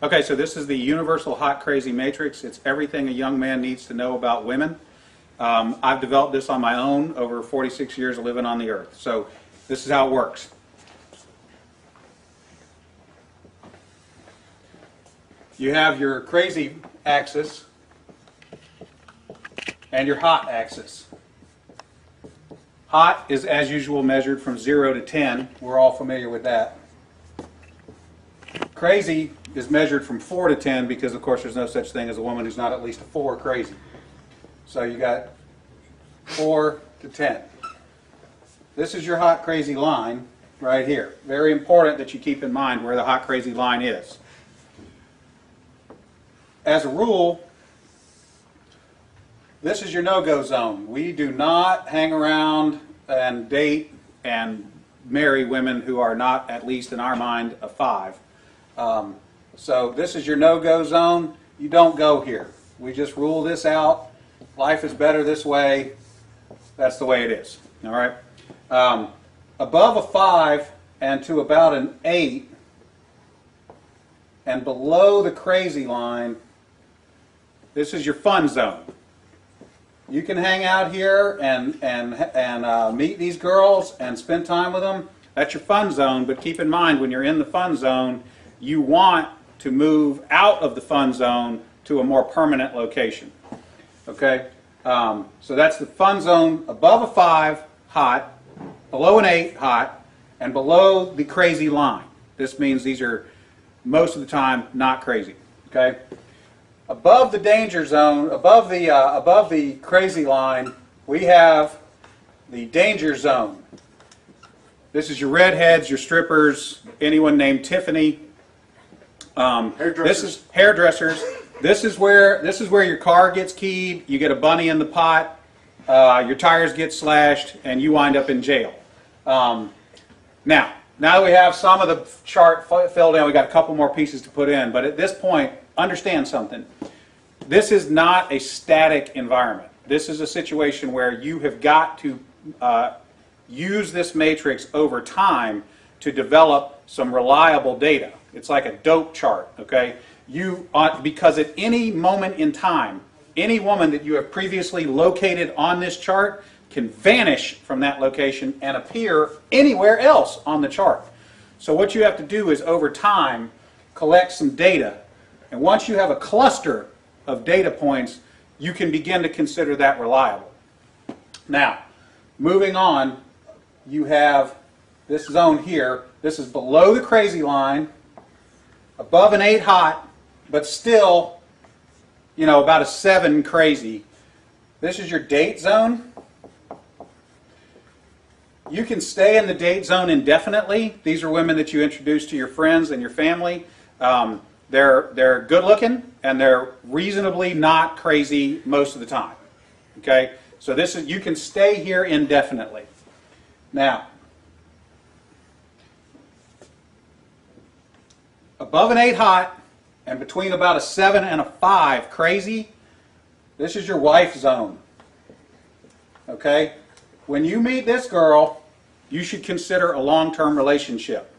Okay, so this is the Universal Hot Crazy Matrix. It's everything a young man needs to know about women. I've developed this on my own over 46 years of living on the earth. So this is how it works. You have your crazy axis and your hot axis. Hot is, as usual, measured from 0 to 10. We're all familiar with that. Crazy is measured from 4 to 10 because, of course, there's no such thing as a woman who's not at least a 4 crazy. So you got 4 to 10. This is your hot crazy line right here. Very important that you keep in mind where the hot crazy line is. As a rule, this is your no-go zone. We do not hang around and date and marry women who are not, at least in our mind, a 5. So this is your no-go zone. You don't go here. We just rule this out. Life is better this way. That's the way it is. All right. Above a 5 and to about an 8, and below the crazy line, this is your fun zone. You can hang out here and meet these girls and spend time with them. That's your fun zone. But keep in mind, when you're in the fun zone, you want to move out of the fun zone to a more permanent location. Okay? So that's the fun zone above a 5, hot, below an 8, hot, and below the crazy line. This means these are, most of the time, not crazy. Okay? Above the danger zone, above the crazy line, we have the danger zone. This is your redheads, your strippers, anyone named Tiffany. This is hairdressers. This is where your car gets keyed. You get a bunny in the pot. Your tires get slashed, and you wind up in jail. Now that we have some of the chart filled in, we got a couple more pieces to put in. But at this point, understand something. This is not a static environment. This is a situation where you have got to use this matrix over time to develop some reliable data. It's like a dope chart, okay? Because at any moment in time, any woman that you have previously located on this chart can vanish from that location and appear anywhere else on the chart. So what you have to do is, over time, collect some data. And once you have a cluster of data points, you can begin to consider that reliable. Now, moving on, you have this zone here. This is below the crazy line, above an 8 hot, but still, you know, about a 7 crazy. This is your date zone. You can stay in the date zone indefinitely. These are women that you introduce to your friends and your family. They're good looking and they're reasonably not crazy most of the time. Okay? So this is, you can stay here indefinitely. Now, above an 8 hot and between about a 7 and a 5 crazy, this is your wife zone. Okay? When you meet this girl, you should consider a long-term relationship.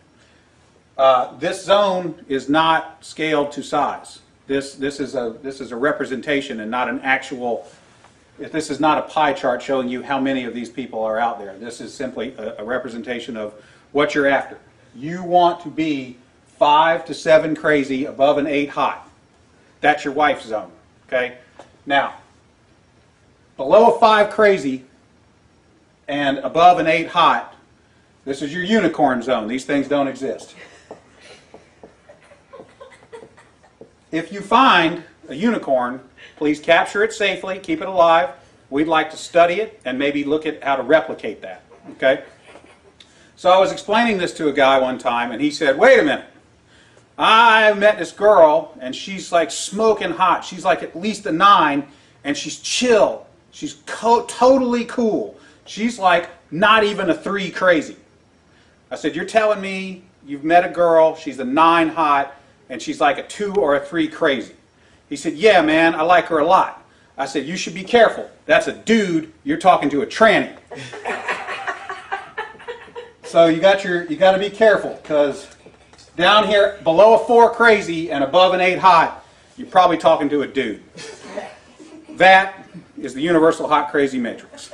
This zone is not scaled to size. This is a representation and not an actual. This is not a pie chart showing you how many of these people are out there. This is simply a representation of what you're after. You want to be 5 to 7 crazy, above an 8 hot. That's your wife zone. Okay. Now, below a 5 crazy and above an 8 hot, this is your unicorn zone. These things don't exist. If you find a unicorn, please capture it safely, keep it alive. We'd like to study it and maybe look at how to replicate that. Okay? So I was explaining this to a guy one time, and he said, wait a minute. I met this girl, and she's like smoking hot. She's like at least a 9, and she's chill. She's totally cool. She's like not even a 3 crazy. I said, you're telling me you've met a girl, she's a 9 hot, and she's like a 2 or a 3 crazy. He said, yeah, man, I like her a lot. I said, you should be careful. That's a dude. You're talking to a tranny. So you got to be careful, because down here below a 4 crazy and above an 8 hot, you're probably talking to a dude. That is the universal hot crazy matrix.